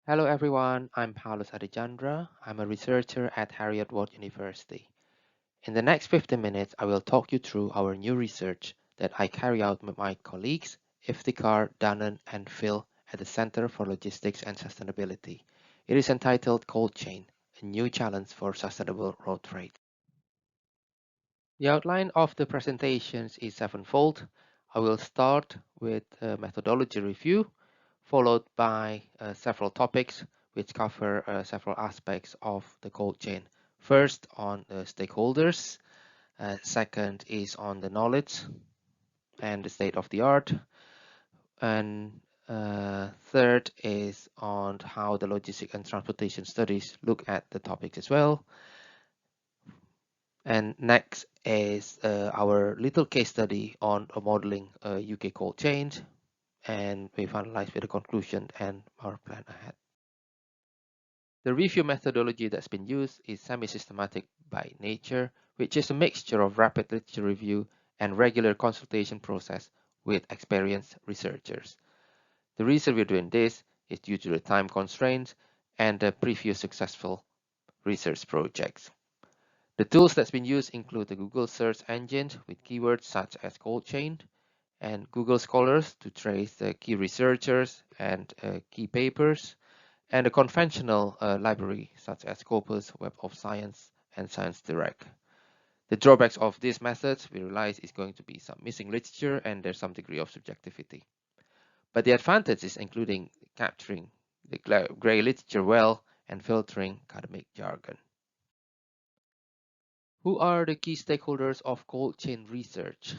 Hello everyone, I'm Aditjandra. I'm a researcher at Heriot-Watt University. In the next 15 minutes, I will talk you through our new research that I carry out with my colleagues Iftikhar, Danan, and Phil at the Center for Logistics and Sustainability. It is entitled Cold Chain, a new challenge for sustainable road freight. The outline of the presentations is sevenfold. I will start with a methodology review, followed by several topics which cover several aspects of the cold chain. First, on the stakeholders. Second is on the knowledge and the state of the art. And third is on how the logistic and transportation studies look at the topics as well. And next is our little case study on modeling UK cold chain. And we finalize with a conclusion and our plan ahead. The review methodology that's been used is semi-systematic by nature, which is a mixture of rapid literature review and regular consultation process with experienced researchers. The reason we're doing this is due to the time constraints and the previous successful research projects. The tools that's been used include the Google search engine with keywords such as cold chain and Google Scholars to trace the key researchers and key papers, and a conventional library such as Scopus, Web of Science, and Science Direct. The drawbacks of these methods, we realize, is going to be some missing literature and there's some degree of subjectivity. But the advantages including capturing the gray literature well and filtering academic jargon. Who are the key stakeholders of cold chain research?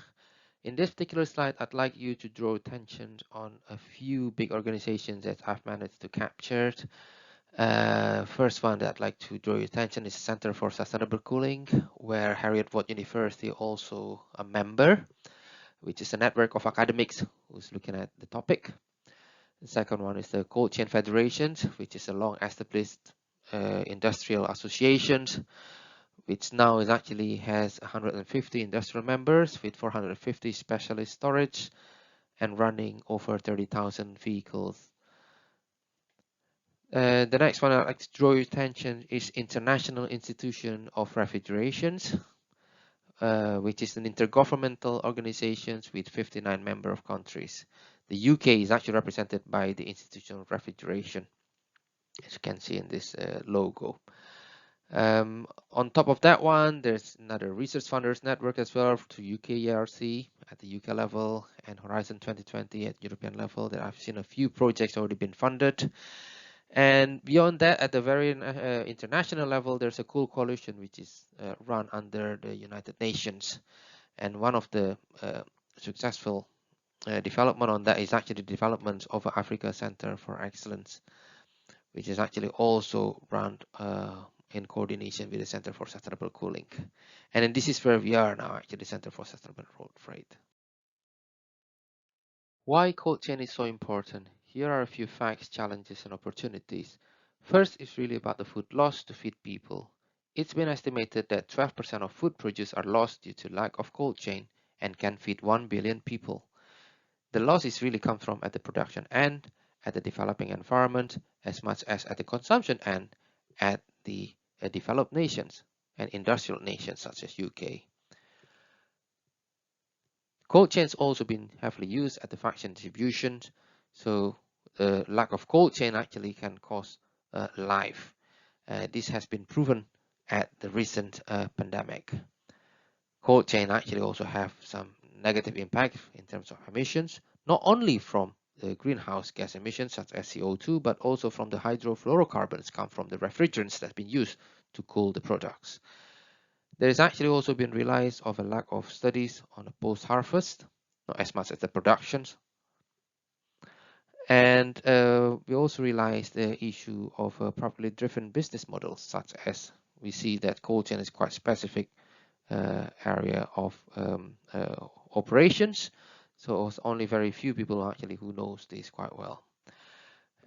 In this particular slide, I'd like you to draw attention on a few big organizations that I've managed to capture. First one that I'd like to draw your attention is Center for Sustainable Cooling, where Heriot-Watt University also a member, which is a network of academics who's looking at the topic. The second one is the Cold Chain Federation, which is a long-established industrial association, which now is actually has 150 industrial members with 450 specialist storage and running over 30,000 vehicles. The next one I'd like to draw your attention is International Institution of Refrigerations, which is an intergovernmental organization with 59 member countries. The UK is actually represented by the Institution of Refrigeration, as you can see in this logo. On top of that one, there's another research funders network as well to UK ERC at the UK level and Horizon 2020 at European level. That I've seen a few projects already been funded. And beyond that, at the very international level, there's a cool coalition which is run under the United Nations. And one of the successful development on that is actually the development of Africa Center for Excellence, which is actually also run in coordination with the Center for Sustainable Cooling. And then this is where we are now, actually, the Center for Sustainable Road Freight. Why cold chain is so important? Here are a few facts, challenges, and opportunities. First is really about the food loss to feed people. It's been estimated that 12% of food produced are lost due to lack of cold chain and can feed 1 billion people. The loss is really come from at the production end, at the developing environment, as much as at the consumption end, at the developed nations and industrial nations such as UK. Cold chains also been heavily used at the fraction distribution, so the lack of cold chain actually can cause life. This has been proven at the recent pandemic. Cold chain actually also have some negative impact in terms of emissions, not only from the greenhouse gas emissions such as CO2, but also from the hydrofluorocarbons come from the refrigerants that's been used to cool the products. There has actually also been realized of a lack of studies on the post-harvest, not as much as the productions. And we also realized the issue of properly driven business models, such as we see that cold chain is quite specific area of operations. So it's only very few people actually who knows this quite well.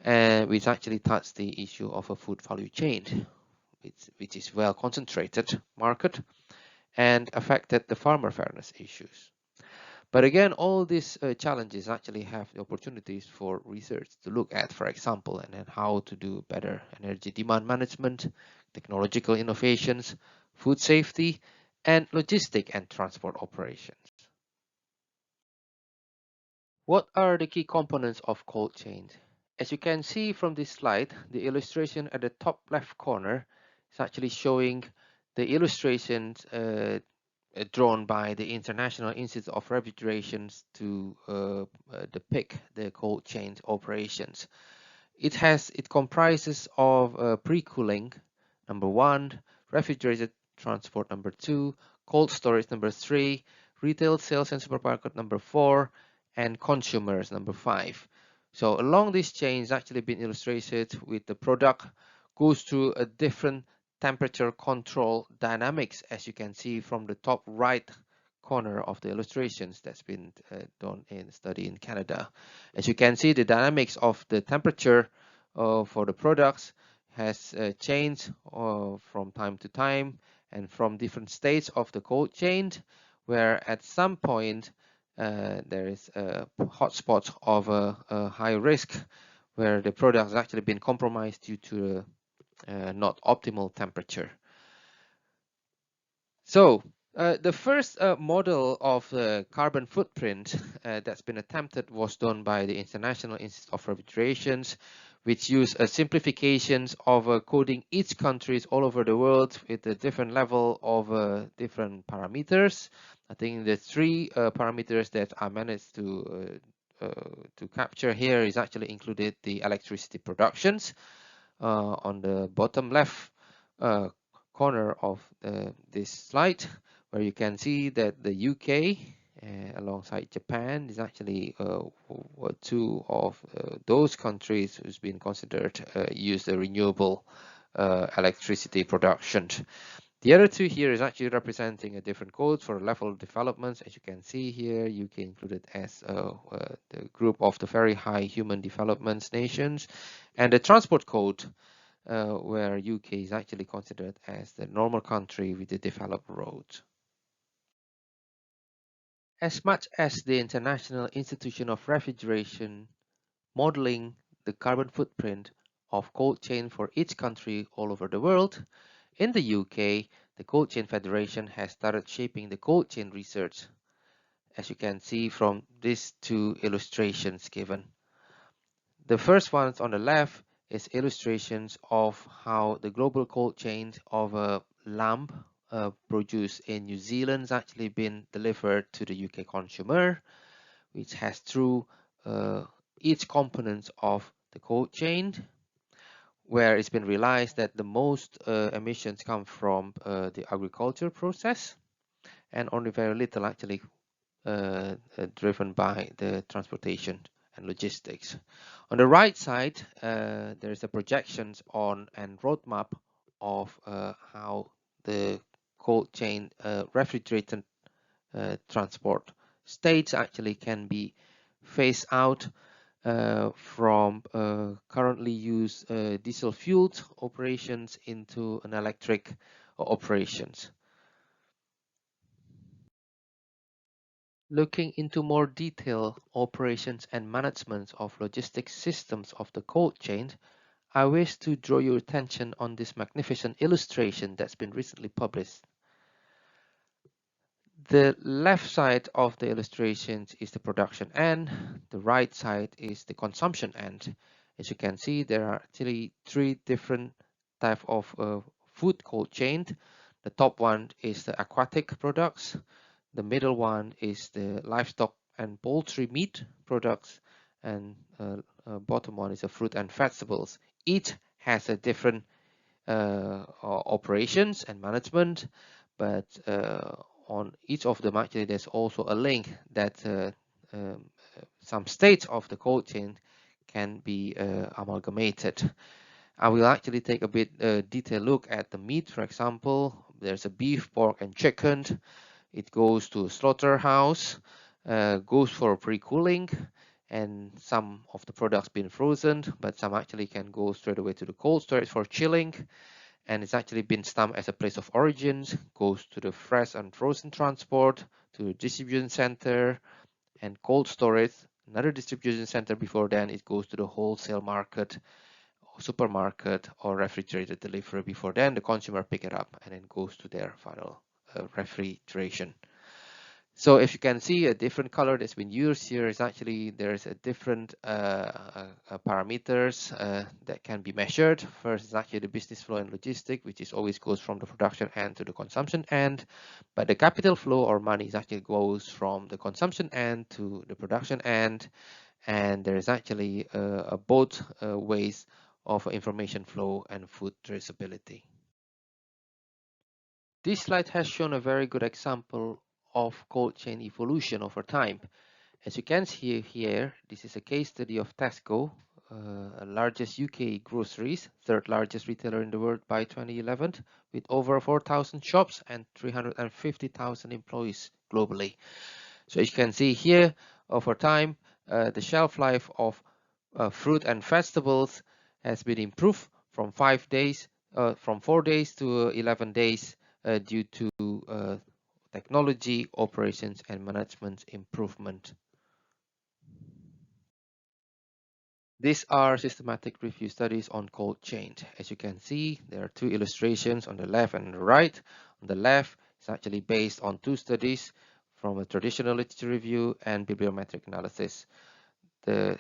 And which actually touched the issue of a food value chain, which is well concentrated market and affected the farmer fairness issues. But again, all these challenges actually have the opportunities for research to look at, for example, and then how to do better energy demand management, technological innovations, food safety, and logistic and transport operations. What are the key components of cold chain? As you can see from this slide, the illustration at the top left corner is actually showing the illustrations drawn by the International Institute of Refrigeration to depict the cold chain operations. It comprises of pre-cooling, number 1, refrigerated transport, number 2, cold storage, number 3, retail sales and supermarket, number 4, and consumers, number 5. So along this chain is actually been illustrated with the product goes through a different temperature control dynamics, as you can see from the top right corner of the illustrations that's been done in study in Canada. As you can see, the dynamics of the temperature for the products has changed from time to time and from different states of the cold chain, where at some point there is a hotspot of a high risk where the product has actually been compromised due to not optimal temperature. So the first model of the carbon footprint that's been attempted was done by the International Institute of Refrigeration, which used simplifications of coding each countries all over the world with a different level of different parameters. I think the three parameters that I managed to capture here is actually included the electricity productions on the bottom left corner of this slide, where you can see that the UK alongside Japan is actually two of those countries who's been considered use the renewable electricity production. The other two here is actually representing a different codes for level of developments. As you can see here, UK included as the group of the very high human developments nations, and the transport code where UK is actually considered as the normal country with the developed roads. As much as the International Institution of Refrigeration modeling the carbon footprint of cold chain for each country all over the world, in the UK, the Cold Chain Federation has started shaping the cold chain research, as you can see from these two illustrations given. The first one on the left is illustrations of how the global cold chain of a lamp produced in New Zealand has actually been delivered to the UK consumer, which has through each component of the cold chain, where it's been realized that the most emissions come from the agriculture process, and only very little actually driven by the transportation and logistics. On the right side, there is a projections on and roadmap of how the cold chain refrigerated transport states actually can be phased out from currently used diesel fueled operations into an electric operations. Looking into more detail operations and management of logistics systems of the cold chain, I wish to draw your attention on this magnificent illustration that's been recently published. The left side of the illustrations is the production end, the right side is the consumption end. As you can see, there are actually three different types of food cold chain. The top one is the aquatic products, the middle one is the livestock and poultry meat products, and bottom one is the fruit and vegetables. Each has a different operations and management, but on each of them actually there's also a link that some states of the cold chain can be amalgamated. I will actually take a bit detailed look at the meat. For example, there's a beef, pork, and chicken. It goes to a slaughterhouse, goes for pre-cooling, and some of the products been frozen, but some actually can go straight away to the cold storage for chilling, and it's actually been stamped as a place of origin, goes to the fresh and frozen transport, to the distribution center, And cold storage, another distribution center. Before then, it goes to the wholesale market, supermarket, or refrigerated delivery. Before then, the consumer pick it up and then goes to their final refrigeration. So if you can see a different color that's been used here, is actually there's a different parameters that can be measured. First is actually the business flow and logistic, which is always goes from the production end to the consumption end. But the capital flow or money is actually goes from the consumption end to the production end. And there is actually both ways of information flow and food traceability. This slide has shown a very good example of cold chain evolution over time. As you can see here, this is a case study of Tesco, largest UK groceries, third largest retailer in the world by 2011, with over 4,000 shops and 350,000 employees globally. So as you can see here, over time, the shelf life of fruit and vegetables has been improved from 4 days to 11 days due to technology, operations, and management improvement. These are systematic review studies on cold chain. As you can see, there are two illustrations on the left and the right. On the left, it's actually based on two studies from a traditional literature review and bibliometric analysis. The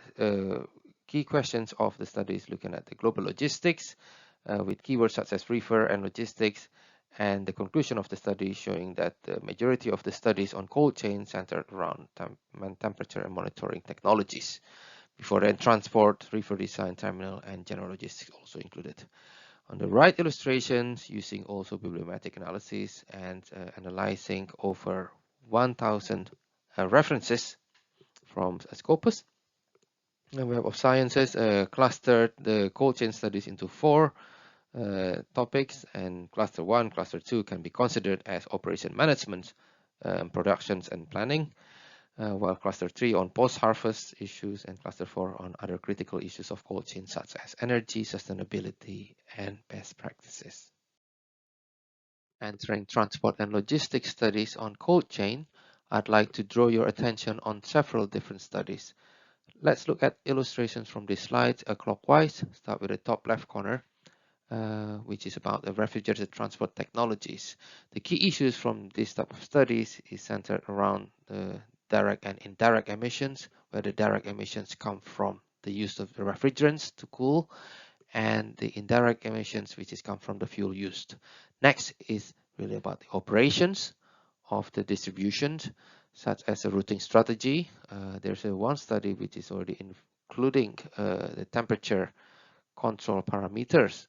key questions of the study is looking at the global logistics with keywords such as reefer and logistics, and the conclusion of the study showing that the majority of the studies on cold chain centered around temperature and monitoring technologies. Before then, transport, reefer design, terminal, and general logistics also included. On the right illustrations, using also bibliometric analysis and analyzing over 1,000 references from Scopus. And Web of Sciences clustered the cold chain studies into four topics, and cluster 1, cluster 2 can be considered as operation management, productions and planning, while cluster 3 on post-harvest issues and cluster 4 on other critical issues of cold chain such as energy, sustainability, and best practices. Entering transport and logistics studies on cold chain, I'd like to draw your attention on several different studies. Let's look at illustrations from this slide clockwise. Start with the top left corner, which is about the refrigerated transport technologies. The key issues from this type of studies is centered around the direct and indirect emissions, where the direct emissions come from the use of the refrigerants to cool, and the indirect emissions which is come from the fuel used. Next is really about the operations of the distributions, such as a routing strategy. There's one study which is already including the temperature control parameters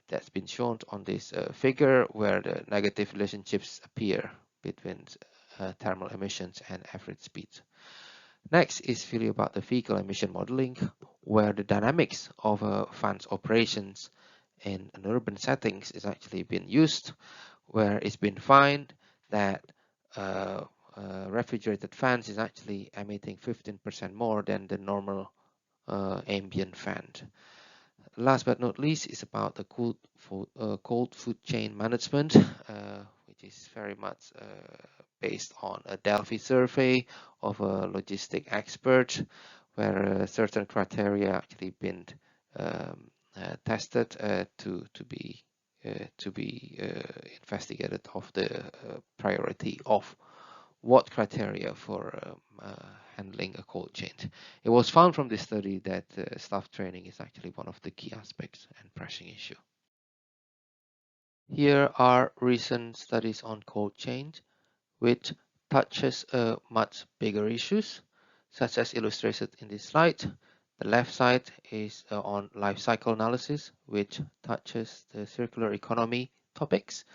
that's been shown on this figure, where the negative relationships appear between thermal emissions and average speed. Next is really about the vehicle emission modeling, where the dynamics of a fan's operations in an urban settings is actually being used, where it's been found that refrigerated fans is actually emitting 15% more than the normal ambient fan. Last but not least is about the cold food chain management, which is very much based on a Delphi survey of a logistic expert, where certain criteria actually been tested to be investigated of the priority of what criteria for handling a cold chain. It was found from this study that staff training is actually one of the key aspects and pressing issue. Here are recent studies on cold chain, which touches much bigger issues, such as illustrated in this slide. The left side is on life cycle analysis, which touches the circular economy topics.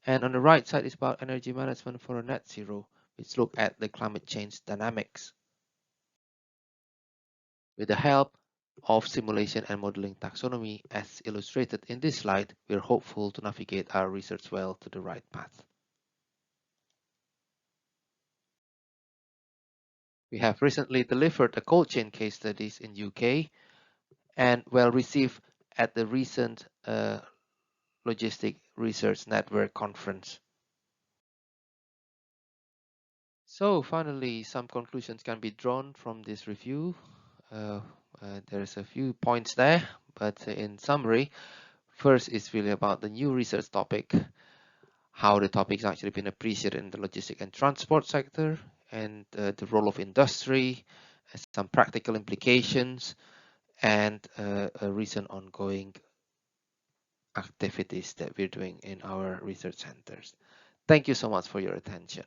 And on the right side is about energy management for a net zero, which look at the climate change dynamics. With the help of simulation and modeling taxonomy as illustrated in this slide, we're hopeful to navigate our research well to the right path. We have recently delivered a cold chain case studies in UK and well received at the recent Logistic Research Network conference. So finally, some conclusions can be drawn from this review. There's a few points there, but in summary, first is really about the new research topic, how the topic's actually been appreciated in the logistic and transport sector, and the role of industry, some practical implications, and a recent ongoing activities that we're doing in our research centers. Thank you so much for your attention.